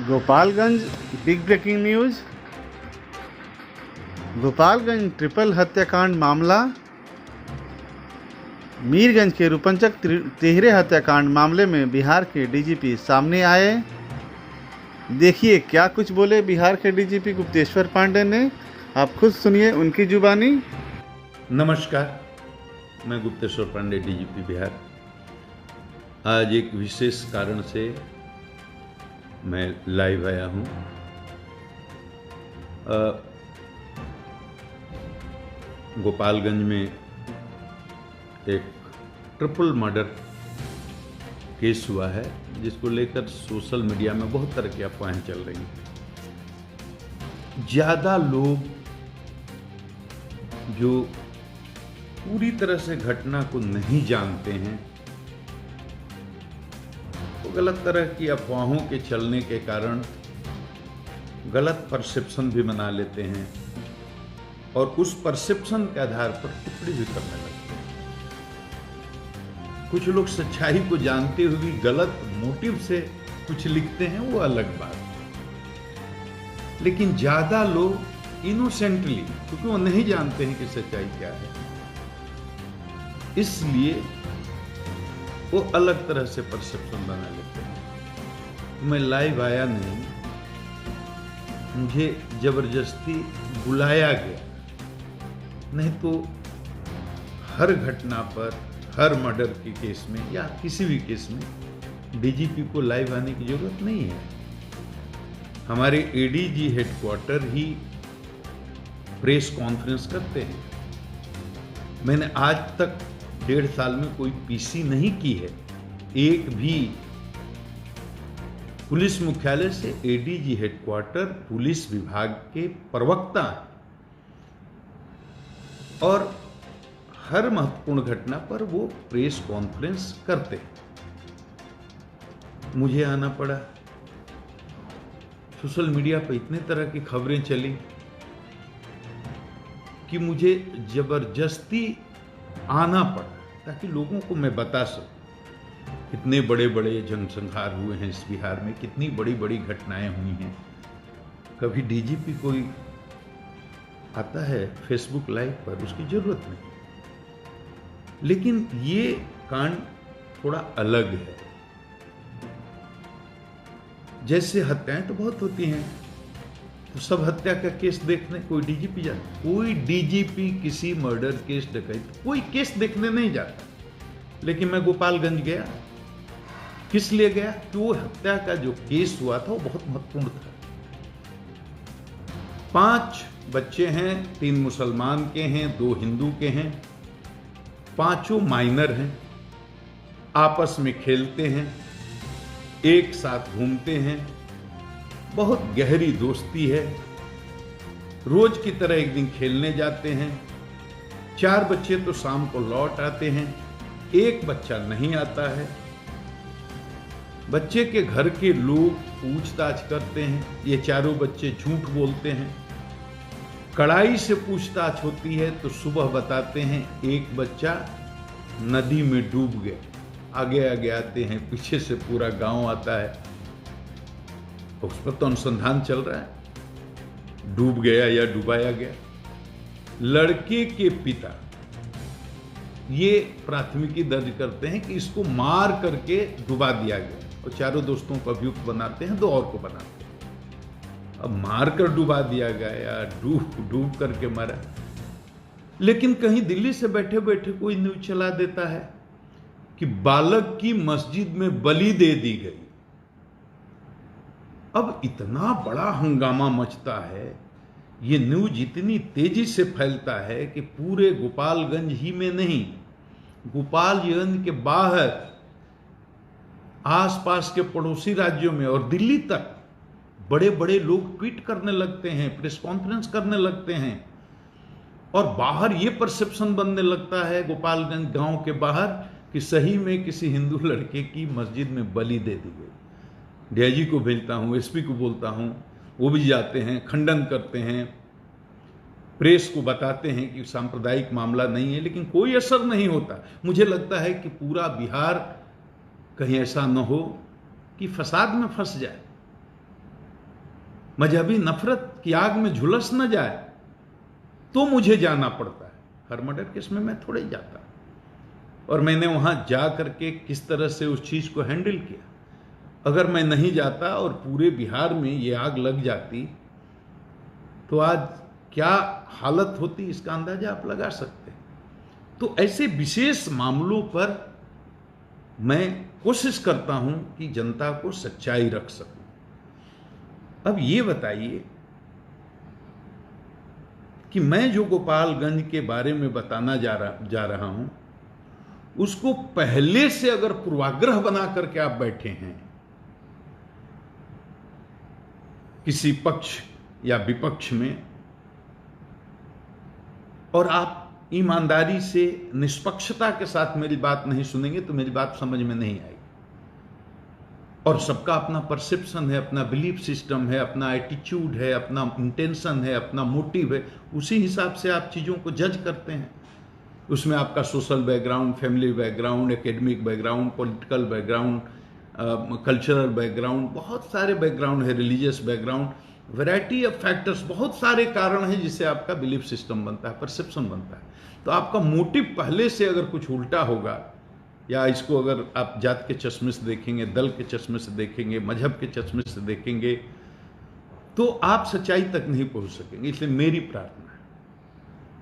Gopalganj big breaking news. Gopalganj triple हत्याकांड मामला। मीरगंज के रूपंचक तिहरे हत्याकांड मामले में बिहार के डीजीपी सामने आए। देखिए क्या कुछ बोले बिहार के डीजीपी गुप्तेश्वर पांडे ने, आप खुद सुनिए उनकी जुबानी। नमस्कार, मैं गुप्तेश्वर पांडे, डीजीपी बिहार। आज एक विशेष कारण से मैं लाइव आया हूँ। गोपालगंज में एक ट्रिपल मर्डर केस हुआ है, जिसको लेकर सोशल मीडिया में बहुत तरह की अफवाहें चल रही हैं। ज़्यादा लोग जो पूरी तरह से घटना को नहीं जानते हैं, तो गलत तरह की अफवाहों के चलने के कारण गलत परसेप्शन भी बना लेते हैं और उस परसेप्शन के आधार पर टिप्पणी भी करने लगते हैं। कुछ लोग सच्चाई को जानते हुए भी गलत मोटिव से कुछ लिखते हैं, वो अलग बात है। लेकिन ज्यादा लोग इनोसेंटली, क्योंकि वो नहीं जानते हैं कि सच्चाई क्या है, इसलिए वो अलग तरह से परसेप्शन बना लेते हैं। मैं लाइव आया नहीं, मुझे जबरदस्ती बुलाया गया, नहीं तो हर घटना पर, हर मर्डर के केस में या किसी भी केस में डीजीपी को लाइव आने की जरूरत नहीं है। हमारे एडीजी हेडक्वार्टर ही प्रेस कॉन्फ्रेंस करते हैं। मैंने आज तक 1.5 साल में कोई पीसी नहीं की है। एक भी पुलिस मुख्यालय से एडीजी हेडक्वार्टर पुलिस विभाग के प्रवक्ता हैं और हर महत्वपूर्ण घटना पर वो प्रेस कॉन्फ्रेंस करते हैं। मुझे आना पड़ा। सोशल मीडिया पर इतने तरह की खबरें चली कि मुझे जबरदस्ती आना पड़ा ताकि लोगों को मैं बता सकूं कितने बड़े बड़े जनसंहार हुए हैं इस बिहार में, कितनी बड़ी बड़ी घटनाएं हुई हैं। कभी डीजीपी कोई आता है फेसबुक लाइव पर, उसकी जरूरत नहीं। लेकिन ये कांड थोड़ा अलग है। जैसे हत्याएं तो बहुत होती हैं, तो सब हत्या का केस देखने कोई डीजीपी जाता? कोई डीजीपी किसी मर्डर केस, डकैती, कोई केस देखने नहीं जाता। लेकिन मैं गोपालगंज गया। किस लिए गया? कि वो हत्या का जो केस हुआ था वो बहुत महत्वपूर्ण था। 5 बच्चे हैं, 3 मुसलमान के हैं, 2 हिंदू के हैं, 5 माइनर हैं, आपस में खेलते हैं, एक साथ घूमते हैं, बहुत गहरी दोस्ती है, रोज की तरह एक दिन खेलने जाते हैं। 4 बच्चे तो शाम को लौट आते हैं, एक बच्चा नहीं आता है। बच्चे के घर के लोग पूछताछ करते हैं, ये चारों बच्चे झूठ बोलते हैं। कड़ाई से पूछताछ होती है तो सुबह बताते हैं एक बच्चा नदी में डूब गया। आगे आगे आते हैं, पीछे से पूरा गांव आता है, उस पर तो अनुसंधान चल रहा है, डूब गया या डुबाया गया। लड़के के पिता ये प्राथमिकी दर्ज करते हैं कि इसको मार करके डुबा दिया गया, और चारों दोस्तों को अभियुक्त बनाते हैं, 2 और को बनाते हैं। अब मार कर डुबा दिया गया या डूब करके मरा। लेकिन कहीं दिल्ली से बैठे बैठे कोई न्यूज चला देता है कि बालक की मस्जिद में बलि दे दी गई। अब इतना बड़ा हंगामा मचता है, ये न्यूज इतनी तेजी से फैलता है कि पूरे गोपालगंज ही में नहीं, गोपालगंज के बाहर आसपास के पड़ोसी राज्यों में और दिल्ली तक बड़े बड़े लोग ट्वीट करने लगते हैं, प्रेस कॉन्फ्रेंस करने लगते हैं, और बाहर ये परसेप्शन बनने लगता है गोपालगंज गांव के बाहर कि सही में किसी हिंदू लड़के की मस्जिद में बलि दे दी गई। डीआईजी को भेजता हूं, एसपी को बोलता हूं, वो भी जाते हैं, खंडन करते हैं, प्रेस को बताते हैं कि सांप्रदायिक मामला नहीं है, लेकिन कोई असर नहीं होता। मुझे लगता है कि पूरा बिहार कहीं ऐसा न हो कि फसाद में फंस जाए। मजहबी नफरत की आग में झुलस न जाए तो मुझे जाना पड़ता है। हर मर्डर केस में मैं थोड़े जाता, और मैंने वहां जा करके किस तरह से उस चीज को हैंडल किया। अगर मैं नहीं जाता और पूरे बिहार में ये आग लग जाती तो आज क्या हालत होती, इसका अंदाजा आप लगा सकते हैं। तो ऐसे विशेष मामलों पर मैं कोशिश करता हूं कि जनता को सच्चाई रख सकूं। अब ये बताइए कि मैं जो गोपालगंज के बारे में बताना जा रहा हूं, उसको पहले से अगर पूर्वाग्रह बना करके आप बैठे हैं किसी पक्ष या विपक्ष में, और आप ईमानदारी से निष्पक्षता के साथ मेरी बात नहीं सुनेंगे तो मेरी बात समझ में नहीं आएगी। और सबका अपना परसेप्शन है, अपना बिलीफ सिस्टम है, अपना एटीट्यूड है, अपना इंटेंशन है, अपना मोटिव है। उसी हिसाब से आप चीज़ों को जज करते हैं। उसमें आपका social background, family background, academic background, political background, cultural background, बहुत सारे बैकग्राउंड है, religious background, variety of factors, बहुत सारे कारण हैं जिससे आपका बिलीफ सिस्टम बनता है, परसेप्शन बनता है। तो आपका मोटिव पहले से अगर कुछ उल्टा होगा, या इसको अगर आप जात के चश्मे से देखेंगे, दल के चश्मे से देखेंगे, मजहब के चश्मे से देखेंगे, तो आप सच्चाई तक नहीं पहुंच सकेंगे। इसलिए मेरी प्रार्थना है,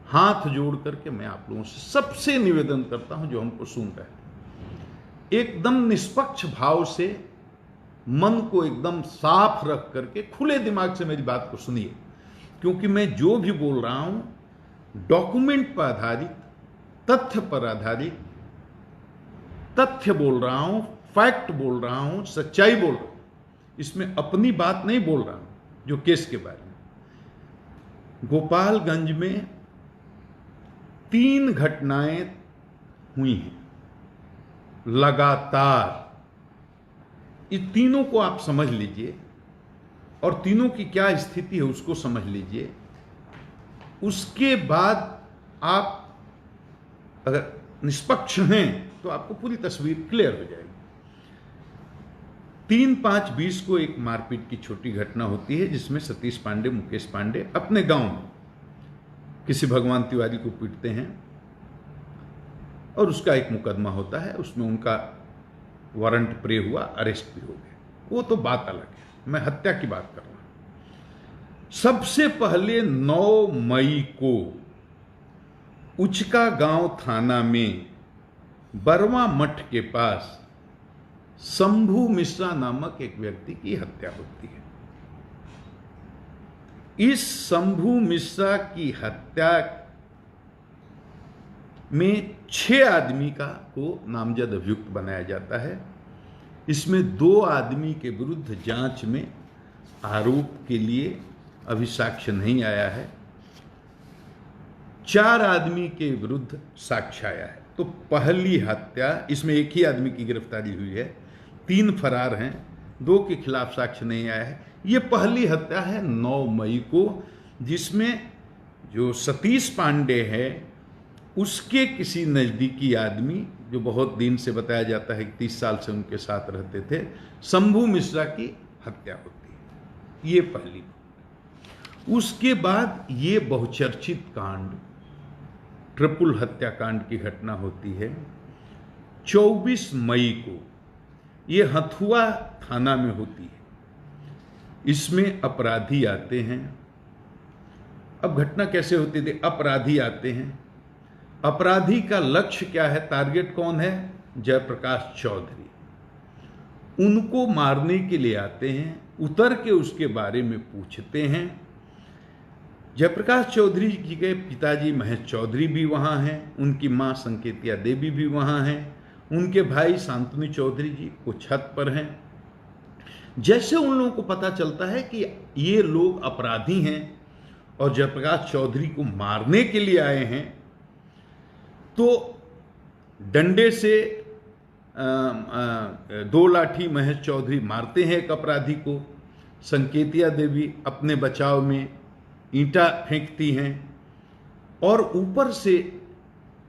हाथ जोड़ करके मैं आप लोगों से सबसे निवेदन करता हूं जो हमको सुन रहे हैं, एकदम निष्पक्ष भाव से, मन को एकदम साफ रख करके खुले दिमाग से मेरी बात को सुनिए। क्योंकि मैं जो भी बोल रहा हूं डॉक्यूमेंट पर आधारित, तथ्य पर आधारित, तथ्य बोल रहा हूं, फैक्ट बोल रहा हूं, सच्चाई बोल रहा हूं। इसमें अपनी बात नहीं बोल रहा हूं। जो केस के बारे में गोपालगंज में 3 घटनाएं हुई हैं लगातार। ये तीनों को आप समझ लीजिए और तीनों की क्या स्थिति है उसको समझ लीजिए। उसके बाद आप अगर निष्पक्ष हैं तो आपको पूरी तस्वीर क्लियर हो जाएगी। 3/5/20 को एक मारपीट की छोटी घटना होती है जिसमें सतीश पांडे, मुकेश पांडे अपने गांव में किसी भगवान तिवारी को पीटते हैं और उसका एक मुकदमा होता है। उसमें उनका वारंट प्रे हुआ, अरेस्ट भी हो गए, वो तो बात अलग है। मैं हत्या की बात कर रहा हूं। सबसे पहले 9 मई को उचका गांव थाना में बरवा मठ के पास शंभू मिश्रा नामक एक व्यक्ति की हत्या होती है। इस शंभू मिश्रा की हत्या में 6 आदमी को नामजद अभियुक्त बनाया जाता है। इसमें 2 आदमी के विरुद्ध जांच में आरोप के लिए अभी साक्ष्य नहीं आया है। 4 आदमी के विरुद्ध साक्ष्य आया है। तो पहली हत्या, इसमें एक ही आदमी की गिरफ्तारी हुई है, 3 फरार हैं, 2 के खिलाफ साक्ष्य नहीं आया है। ये पहली हत्या है 9 मई को, जिसमें जो सतीश पांडे है उसके किसी नज़दीकी आदमी, जो बहुत दिन से बताया जाता है कि 30 साल से उनके साथ रहते थे, शंभू मिश्रा की हत्या होती है। ये पहली। उसके बाद ये बहुचर्चित कांड, ट्रिपल हत्याकांड की घटना होती है 24 मई को। ये हथुआ थाना में होती है। इसमें अपराधी आते हैं। अब घटना कैसे होती थी? अपराधी आते हैं। अपराधी का लक्ष्य क्या है? टारगेट कौन है? जयप्रकाश चौधरी। उनको मारने के लिए आते हैं। उतर के उसके बारे में पूछते हैं। जयप्रकाश चौधरी जी के पिताजी महेश चौधरी भी वहाँ हैं, उनकी माँ संकेतिया देवी भी वहाँ हैं, उनके भाई शांतनु चौधरी जी वो छत पर हैं। जैसे उन लोगों को पता चलता है कि ये लोग अपराधी हैं और जयप्रकाश चौधरी को मारने के लिए आए हैं, तो डंडे से 2 लाठी महेश चौधरी मारते हैं एक अपराधी को। संकेतिया देवी अपने बचाव में ईंटा फेंकती हैं और ऊपर से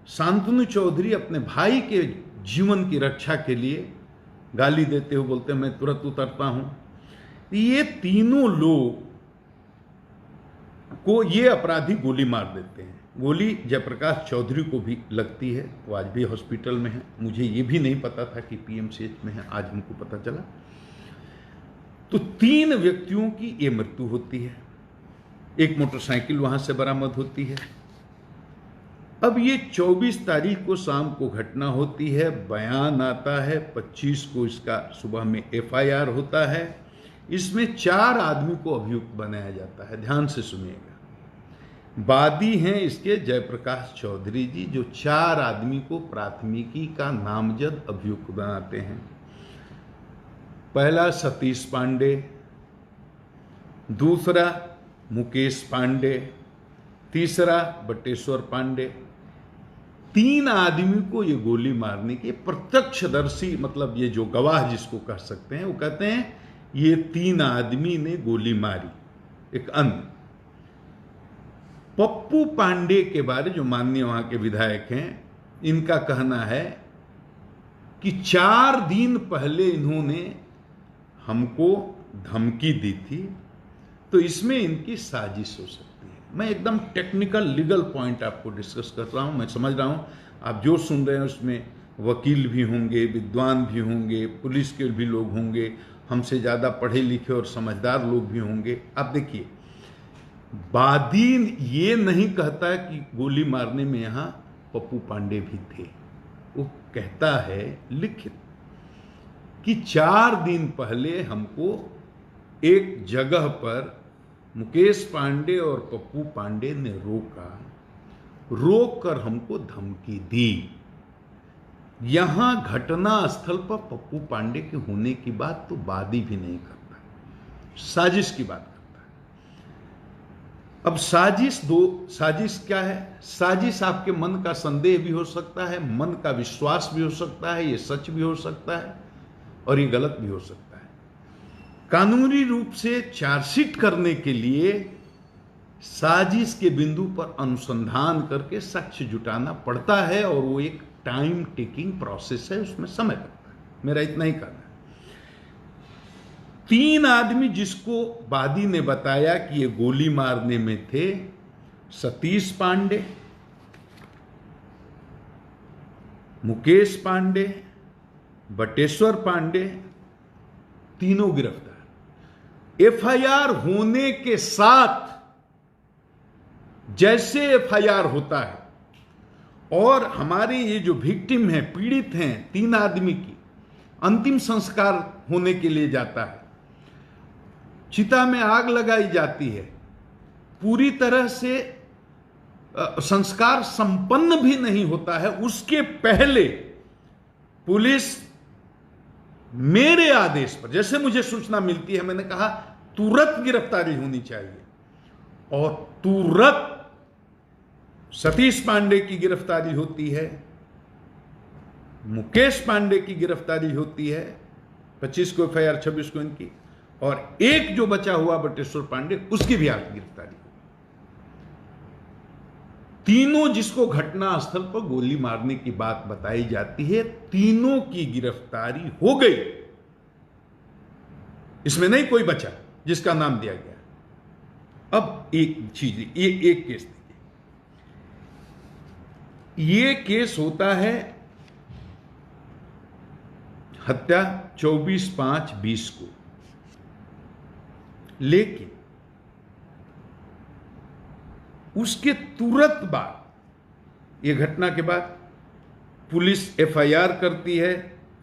शांतनु चौधरी अपने भाई के जीवन की रक्षा के लिए गाली देते हुए बोलते हैं मैं तुरंत उतरता हूं। ये तीनों लोग को ये अपराधी गोली मार देते हैं। गोली जयप्रकाश चौधरी को भी लगती है, वो आज भी हॉस्पिटल में है। मुझे ये भी नहीं पता था कि पीएमसीएच में है, आज हमको पता चला। तो 3 व्यक्तियों की ये मृत्यु होती है। एक मोटरसाइकिल वहां से बरामद होती है। अब ये 24 तारीख को शाम को घटना होती है, बयान आता है, 25 को इसका सुबह में एफआईआर होता है। इसमें 4 आदमी को अभियुक्त बनाया जाता है। ध्यान से सुनिएगा, वादी हैं इसके जयप्रकाश चौधरी जी, जो 4 आदमी को प्राथमिकी का नामजद अभियुक्त बनाते हैं। पहला सतीश पांडे, दूसरा मुकेश पांडे, तीसरा बटेश्वर पांडे। 3 आदमी को ये गोली मारने के प्रत्यक्षदर्शी, मतलब ये जो गवाह जिसको कह सकते हैं, वो कहते हैं ये 3 आदमी ने गोली मारी। एक अन्य पप्पू पांडे के बारे, जो माननीय वहां के विधायक हैं, इनका कहना है कि 4 दिन पहले इन्होंने हमको धमकी दी थी, तो इसमें इनकी साजिश हो सकती है। मैं एकदम टेक्निकल लीगल पॉइंट आपको डिस्कस कर रहा हूं। मैं समझ रहा हूं आप जो सुन रहे हैं उसमें वकील भी होंगे, विद्वान भी होंगे, पुलिस के भी लोग होंगे, हमसे ज़्यादा पढ़े लिखे और समझदार लोग भी होंगे। आप देखिए, वादी ये नहीं कहता कि गोली मारने में यहाँ पप्पू पांडे भी थे। वो कहता है लिखित कि 4 दिन पहले हमको एक जगह पर मुकेश पांडे और पप्पू पांडे ने रोक कर हमको धमकी दी। यहां घटना स्थल पर पप्पू पांडे के होने की बात तो वादी भी नहीं करता, साजिश की बात करता है। अब साजिश क्या है? साजिश आपके मन का संदेह भी हो सकता है, मन का विश्वास भी हो सकता है, ये सच भी हो सकता है और ये गलत भी हो सकता है। कानूनी रूप से चार्जशीट करने के लिए साजिश के बिंदु पर अनुसंधान करके साक्ष्य जुटाना पड़ता है और वो एक टाइम टेकिंग प्रोसेस है, उसमें समय लगता है। मेरा इतना ही कहना है। 3 आदमी जिसको वादी ने बताया कि ये गोली मारने में थे, सतीश पांडे, मुकेश पांडे, बटेश्वर पांडे, तीनों गिरफ्तार। एफआईआर होने के साथ जैसे एफआईआर होता है और हमारे ये जो विक्टिम हैं, पीड़ित हैं, 3 आदमी की अंतिम संस्कार होने के लिए जाता है, चिता में आग लगाई जाती है, पूरी तरह से संस्कार संपन्न भी नहीं होता है, उसके पहले पुलिस मेरे आदेश पर, जैसे मुझे सूचना मिलती है, मैंने कहा तुरंत गिरफ्तारी होनी चाहिए और तुरंत सतीश पांडे की गिरफ्तारी होती है, मुकेश पांडे की गिरफ्तारी होती है, 25 को एफआईआर, 26 को इनकी, और एक जो बचा हुआ बटेश्वर पांडे, उसकी भी आज गिरफ्तारी। तीनों जिसको घटना स्थल पर गोली मारने की बात बताई जाती है, तीनों की गिरफ्तारी हो गई। इसमें नहीं कोई बचा जिसका नाम दिया गया। अब एक चीज, ये एक केस देखिए, ये केस होता है हत्या 24/5/20 को, लेकिन उसके तुरंत बाद, ये घटना के बाद पुलिस एफआईआर करती है,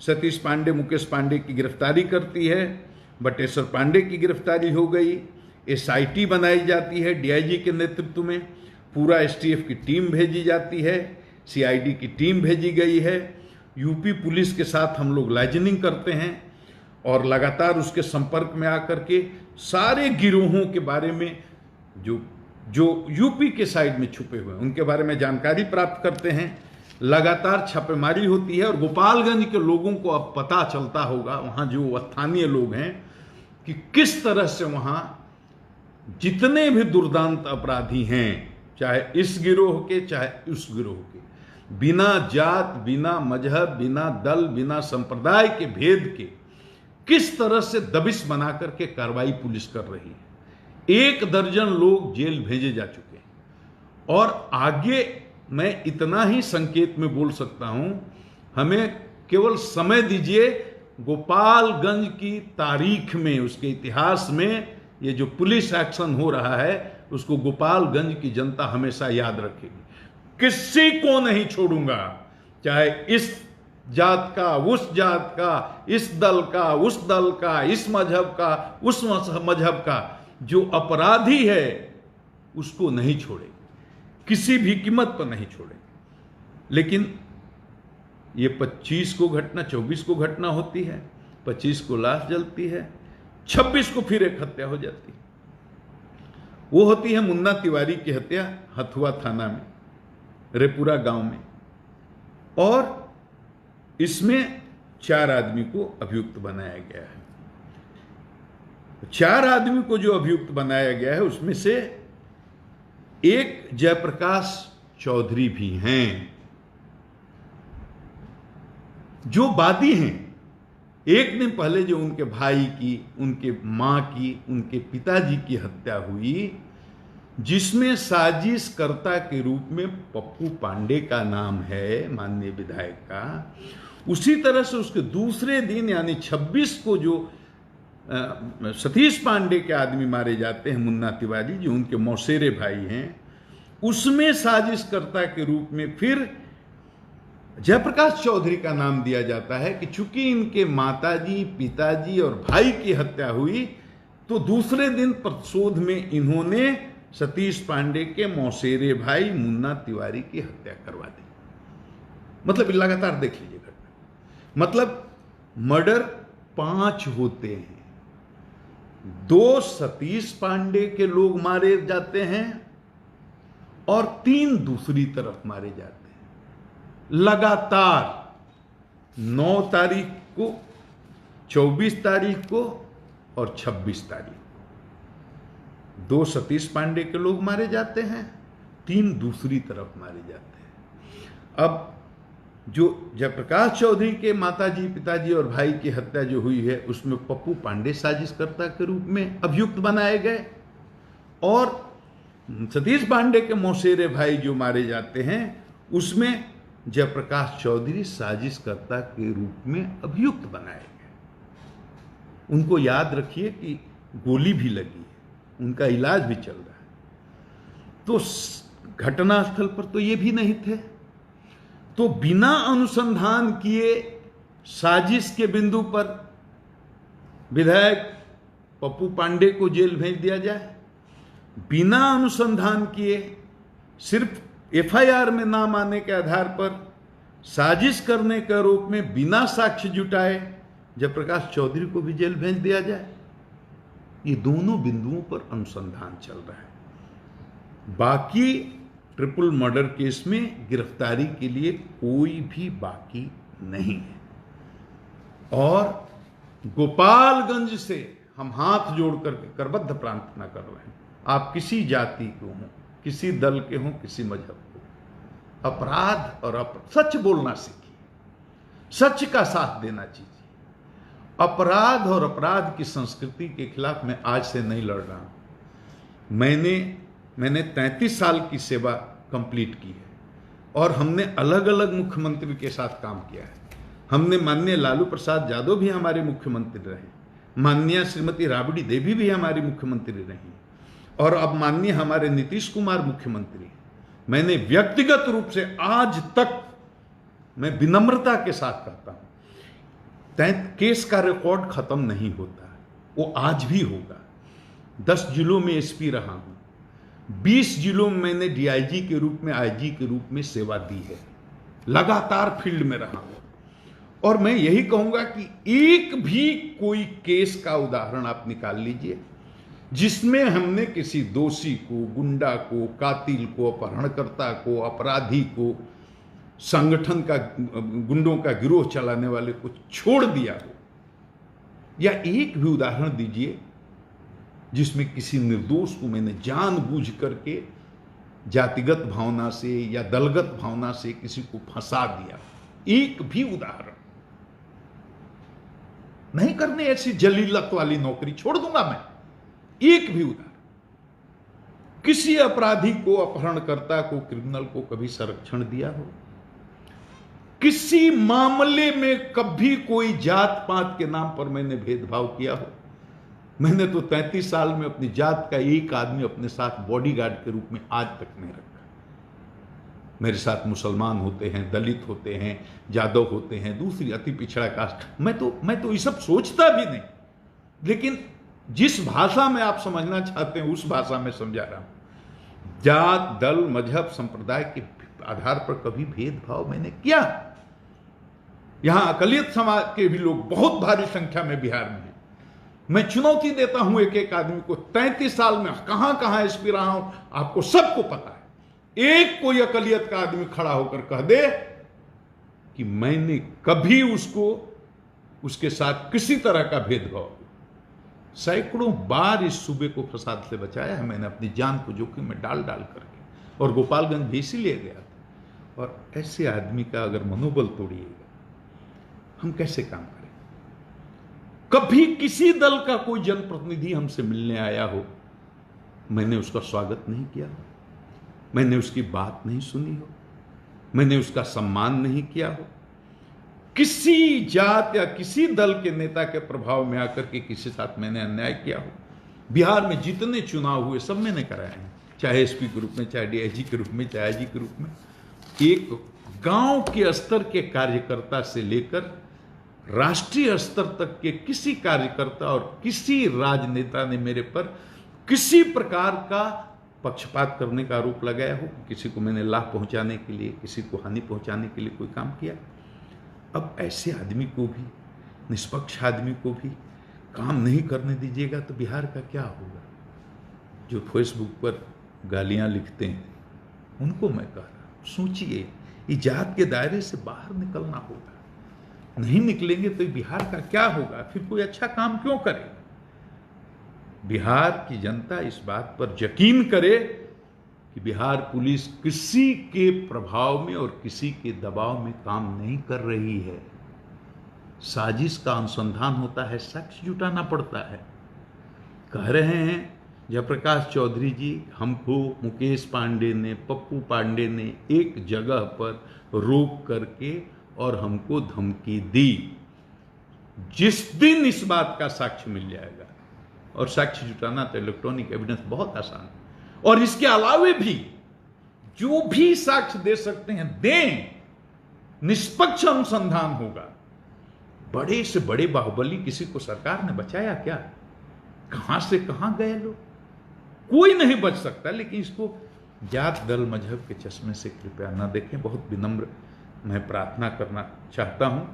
सतीश पांडे, मुकेश पांडे की गिरफ्तारी करती है, बटेश्वर पांडे की गिरफ्तारी हो गई, एसआईटी बनाई जाती है डीआईजी के नेतृत्व में, पूरा एसटीएफ की टीम भेजी जाती है, सीआईडी की टीम भेजी गई है, यूपी पुलिस के साथ हम लोग लाइजनिंग करते हैं और लगातार उसके संपर्क में आकर के सारे गिरोहों के बारे में जो यूपी के साइड में छुपे हुए हैं उनके बारे में जानकारी प्राप्त करते हैं। लगातार छापेमारी होती है और गोपालगंज के लोगों को अब पता चलता होगा, वहाँ जो स्थानीय लोग हैं, कि किस तरह से वहाँ जितने भी दुर्दांत अपराधी हैं, चाहे इस गिरोह के चाहे उस गिरोह के, बिना जात, बिना मजहब, बिना दल, बिना संप्रदाय के भेद के किस तरह से दबिश बना करके कार्रवाई पुलिस कर रही है, 1 दर्जन लोग जेल भेजे जा चुके हैं। और आगे मैं इतना ही संकेत में बोल सकता हूं, हमें केवल समय दीजिए। गोपालगंज की तारीख में, उसके इतिहास में ये जो पुलिस एक्शन हो रहा है उसको गोपालगंज की जनता हमेशा याद रखेगी। किसी को नहीं छोड़ूंगा, चाहे इस जात का, उस जात का, इस दल का, उस दल का, इस मजहब का, उस मजहब का, जो अपराधी है उसको नहीं छोड़ेंगे, किसी भी कीमत पर नहीं छोड़ेंगे। लेकिन ये 25 को घटना, 24 को घटना होती है, 25 को लाश जलती है, 26 को फिर एक हत्या हो जाती है। वो होती है मुन्ना तिवारी की हत्या हथुआ थाना में, रेपुरा गांव में। और इसमें 4 आदमी को अभियुक्त बनाया गया है। 4 आदमी को जो अभियुक्त बनाया गया है उसमें से एक जयप्रकाश चौधरी भी हैं जो वादी हैं। एक दिन पहले जो उनके भाई की, उनके मां की, उनके पिताजी की हत्या हुई, जिसमें साजिशकर्ता के रूप में पप्पू पांडे का नाम है, माननीय विधायक का, उसी तरह से उसके दूसरे दिन यानी 26 को जो सतीश पांडे के आदमी मारे जाते हैं, मुन्ना तिवारी, जो उनके मौसेरे भाई हैं, उसमें साजिशकर्ता के रूप में फिर जयप्रकाश चौधरी का नाम दिया जाता है कि चूंकि इनके माताजी, पिताजी और भाई की हत्या हुई तो दूसरे दिन प्रतिशोध में इन्होंने सतीश पांडे के मौसेरे भाई मुन्ना तिवारी की हत्या करवा दी। मतलब लगातार देख लीजिए घटना, मतलब मर्डर 5 होते हैं। 2 सतीश पांडे के लोग मारे जाते हैं और 3 दूसरी तरफ मारे जाते हैं। लगातार 9 तारीख को, 24 तारीख को और 26 तारीख को 2 सतीश पांडे के लोग मारे जाते हैं, 3 दूसरी तरफ मारे जाते हैं। अब जो जयप्रकाश चौधरी के माताजी, पिताजी और भाई की हत्या जो हुई है उसमें पप्पू पांडे साजिशकर्ता के रूप में अभियुक्त बनाए गए और सतीश पांडे के मौसेरे भाई जो मारे जाते हैं उसमें जयप्रकाश चौधरी साजिशकर्ता के रूप में अभियुक्त बनाए गए। उनको याद रखिए कि गोली भी लगी है, उनका इलाज भी चल रहा है। तो घटनास्थल पर तो ये भी नहीं थे, तो बिना अनुसंधान किए साजिश के बिंदु पर विधायक पप्पू पांडे को जेल भेज दिया जाए, बिना अनुसंधान किए सिर्फ एफआईआर में नाम आने के आधार पर साजिश करने के आरोप में बिना साक्ष्य जुटाए जयप्रकाश चौधरी को भी जेल भेज दिया जाए। ये दोनों बिंदुओं पर अनुसंधान चल रहा है। बाकी ट्रिपल मर्डर केस में गिरफ्तारी के लिए कोई भी बाकी नहीं है। और गोपालगंज से हम हाथ जोड़ करके करबद्ध प्रार्थना कर रहे हैं, आप किसी जाति को हों, किसी दल के हों, किसी मजहब को, अपराध और सच बोलना सीखिए, सच का साथ देना चाहिए। अपराध और अपराध की संस्कृति के खिलाफ मैं आज से नहीं लड़ रहा हूं। मैंने 33 साल की सेवा कंप्लीट की है और हमने अलग अलग मुख्यमंत्री के साथ काम किया है। हमने माननीय लालू प्रसाद यादव भी हमारे मुख्यमंत्री रहे, माननीय श्रीमती राबड़ी देवी भी हमारी मुख्यमंत्री रही और अब माननीय हमारे नीतीश कुमार मुख्यमंत्री। मैंने व्यक्तिगत रूप से आज तक मैं विनम्रता के साथ कहता हूं, केस का रिकॉर्ड खत्म नहीं होता, वो आज भी होगा। 10 जिलों में एसपी रहा हूं, 20 जिलों में मैंने डीआईजी के रूप में, आईजी के रूप में सेवा दी है, लगातार फील्ड में रहा हूं। और मैं यही कहूंगा कि एक भी कोई केस का उदाहरण आप निकाल लीजिए जिसमें हमने किसी दोषी को, गुंडा को, कातिल को, अपहरणकर्ता को, अपराधी को, संगठन का, गुंडों का गिरोह चलाने वाले को छोड़ दिया हो, या एक भी उदाहरण दीजिए जिसमें किसी निर्दोष को मैंने जानबूझ करके जातिगत भावना से या दलगत भावना से किसी को फंसा दिया। एक भी उदाहरण नहीं करने, ऐसी जलीलत वाली नौकरी छोड़ दूंगा मैं, एक भी उदाहरण। किसी अपराधी को, अपहरणकर्ता को, क्रिमिनल को कभी संरक्षण दिया हो? किसी मामले में कभी कोई जात पात के नाम पर मैंने भेदभाव किया हो? मैंने तो 33 साल में अपनी जात का एक आदमी अपने साथ बॉडीगार्ड के रूप में आज तक नहीं रखा। मेरे साथ मुसलमान होते हैं, दलित होते हैं, जादव होते हैं, दूसरी अति पिछड़ा कास्ट, मैं तो ये सब सोचता भी नहीं। लेकिन जिस भाषा में आप समझना चाहते हैं उस भाषा में समझा रहा हूं। जात, दल, मजहब, संप्रदाय के आधार पर कभी भेदभाव मैंने किया? यहां अकलियत समाज के भी लोग बहुत भारी संख्या में बिहार में हैं। मैं चुनौती देता हूं एक एक आदमी को, 33 साल में कहां कहां एसपी रहा हूं, आपको सबको पता है। एक कोई अकलियत का आदमी खड़ा होकर कह दे कि मैंने कभी उसके साथ किसी तरह का भेदभाव, सैकड़ों बार इस सूबे को फसाद से बचाया है मैंने, अपनी जान को जोखिम में डाल करके, और गोपालगंज भी इसीलिए गया था। और ऐसे आदमी का अगर मनोबल तोड़िएगा, हम कैसे काम करें? कभी किसी दल का कोई जनप्रतिनिधि हमसे मिलने आया हो, मैंने उसका स्वागत नहीं किया हो, मैंने उसकी बात नहीं सुनी हो, मैंने उसका सम्मान नहीं किया हो। किसी जात या किसी दल के नेता के प्रभाव में आकर के किसी साथ मैंने अन्याय किया हो? बिहार में जितने चुनाव हुए सब मैंने कराए हैं, चाहे एसपी के रूप में, चाहे डीआईजी के रूप में, चाहे आईजी के रूप में। एक गांव के स्तर के कार्यकर्ता से लेकर राष्ट्रीय स्तर तक के किसी कार्यकर्ता और किसी राजनेता ने मेरे पर किसी प्रकार का पक्षपात करने का आरोप लगाया हो, किसी को मैंने लाभ पहुंचाने के लिए, किसी को हानि पहुंचाने के लिए कोई काम किया? अब ऐसे आदमी को भी, निष्पक्ष आदमी को भी काम नहीं करने दीजिएगा तो बिहार का क्या होगा? जो फेसबुक पर गालियां लिखते हैं उनको मैं कह रहा हूं, सोचिए, ये जात के दायरे से बाहर निकलना होगा। नहीं निकलेंगे तो बिहार का क्या होगा? फिर कोई अच्छा काम क्यों करेगा? बिहार की जनता इस बात पर यकीन करे कि बिहार पुलिस किसी के प्रभाव में और किसी के दबाव में काम नहीं कर रही है। साजिश का अनुसंधान होता है, साक्ष्य जुटाना पड़ता है। कह रहे हैं जयप्रकाश चौधरी जी, हमको मुकेश पांडे ने, पप्पू पांडे ने एक जगह पर रोक करके और हमको धमकी दी। जिस दिन इस बात का साक्ष्य मिल जाएगा, और साक्ष्य जुटाना तो इलेक्ट्रॉनिक एविडेंस बहुत आसान है, और इसके अलावे भी जो भी साक्ष्य दे सकते हैं दें, निष्पक्ष अनुसंधान होगा। बड़े से बड़े बाहुबली किसी को सरकार ने बचाया क्या? कहां से कहां गए लोग? कोई नहीं बच सकता। लेकिन इसको जात, दल, मजहब के चश्मे से कृपया न देखें। बहुत विनम्र मैं प्रार्थना करना चाहता हूं।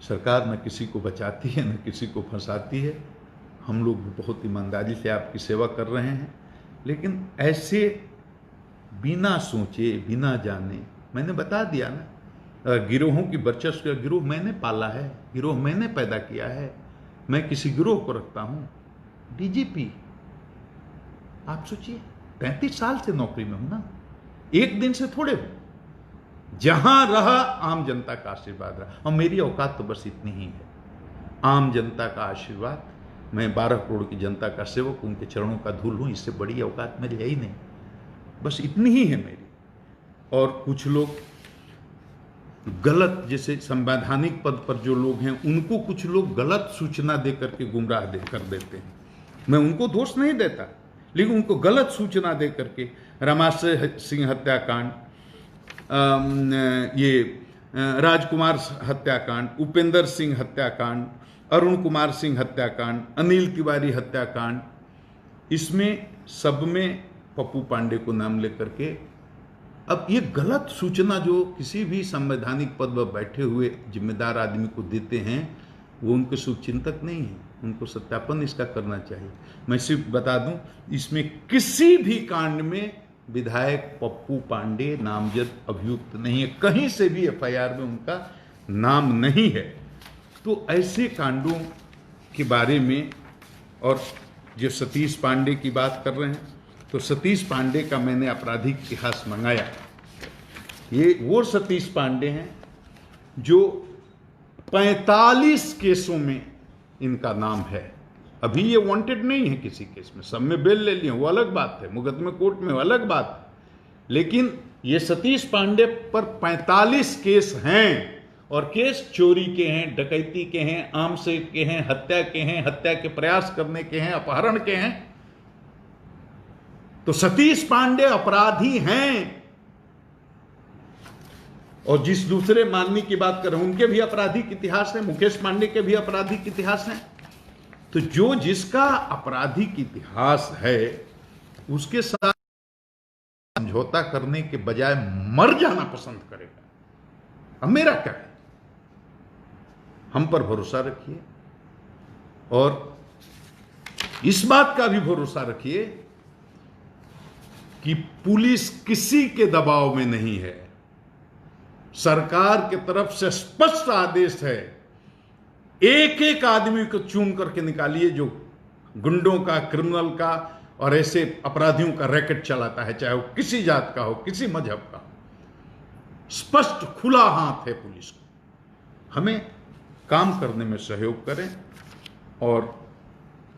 सरकार न किसी को बचाती है, न किसी को फंसाती है। हम लोग बहुत ईमानदारी से आपकी सेवा कर रहे हैं, लेकिन ऐसे बिना सोचे, बिना जाने, मैंने बता दिया ना, गिरोहों की वर्चस्व, गिरोह मैंने पाला है, गिरोह मैंने पैदा किया है, मैं किसी गिरोह को रखता हूं। डीजीपी, आप सोचिए, 35 साल से नौकरी में हूं ना, एक दिन से थोड़े हो। जहां रहा आम जनता का आशीर्वाद रहा, और मेरी औकात तो बस इतनी ही है, आम जनता का आशीर्वाद। मैं 12 करोड़ की जनता का सेवक, उनके चरणों का धूल हूं, इससे बड़ी औकात मेरी है ही नहीं, बस इतनी ही है मेरी। और कुछ लोग गलत, जैसे संवैधानिक पद पर जो लोग हैं, उनको कुछ लोग गलत सूचना दे करके गुमराह कर देते हैं। मैं उनको दोष नहीं देता, लेकिन उनको गलत सूचना दे करके रमाशय सिंह हत्याकांड, ये राजकुमार हत्याकांड, उपेंद्र सिंह हत्याकांड, अरुण कुमार सिंह हत्याकांड, अनिल तिवारी हत्याकांड, इसमें सब में पप्पू पांडे को नाम लेकर के, अब ये गलत सूचना जो किसी भी संवैधानिक पद पर बैठे हुए जिम्मेदार आदमी को देते हैं, वो उनके शुभचिंतक नहीं है, उनको सत्यापन इसका करना चाहिए। मैं सिर्फ बता दूं, इसमें किसी भी कांड में विधायक पप्पू पांडे नामजद अभियुक्त नहीं है, कहीं से भी एफआईआर में उनका नाम नहीं है। तो ऐसे कांडों के बारे में, और जो सतीश पांडे की बात कर रहे हैं, तो सतीश पांडे का मैंने आपराधिक इतिहास मंगाया। ये वो सतीश पांडे हैं जो 45 केसों में इनका नाम है, अभी ये वांटेड नहीं है किसी केस में, सब में बेल ले लिए, वो अलग बात है, मुकदमे कोर्ट में वो अलग बात है। लेकिन ये सतीश पांडे पर 45 केस हैं, और केस चोरी के हैं, डकैती के हैं, आमसे के हैं, हत्या के हैं, हत्या के प्रयास करने के हैं, अपहरण के हैं। तो सतीश पांडे अपराधी हैं। और जिस दूसरे माननीय की बात कर रहे हैं उनके भी आपराधिक इतिहास है, मुकेश पांडे के भी आपराधिक इतिहास है। तो जो जिसका आपराधिक इतिहास है उसके साथ समझौता करने के बजाय मर जाना पसंद करेगा। अब मेरा क्या है, हम पर भरोसा रखिए और इस बात का भी भरोसा रखिए कि पुलिस किसी के दबाव में नहीं है। सरकार की तरफ से स्पष्ट आदेश है, एक एक आदमी को चुन करके निकालिए जो गुंडों का, क्रिमिनल का और ऐसे अपराधियों का रैकेट चलाता है, चाहे वो किसी जात का हो, किसी मजहब का हो। स्पष्ट खुला हाथ है पुलिस को। हमें काम करने में सहयोग करें। और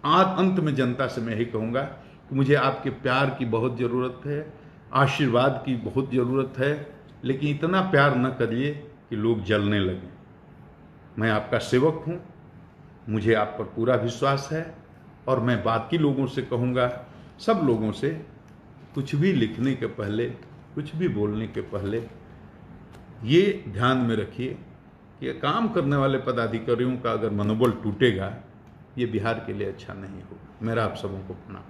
आज अंत में जनता से मैं यही कहूंगा कि मुझे आपके प्यार की बहुत ज़रूरत है, आशीर्वाद की बहुत ज़रूरत है, लेकिन इतना प्यार न करिए कि लोग जलने लगें। मैं आपका सेवक हूँ, मुझे आप पर पूरा विश्वास है और मैं बाकी लोगों से कहूँगा, सब लोगों से, कुछ भी लिखने के पहले, कुछ भी बोलने के पहले ये ध्यान में रखिए कि काम करने वाले पदाधिकारियों का अगर मनोबल टूटेगा, ये बिहार के लिए अच्छा नहीं होगा। मेरा आप सबों को प्रणाम।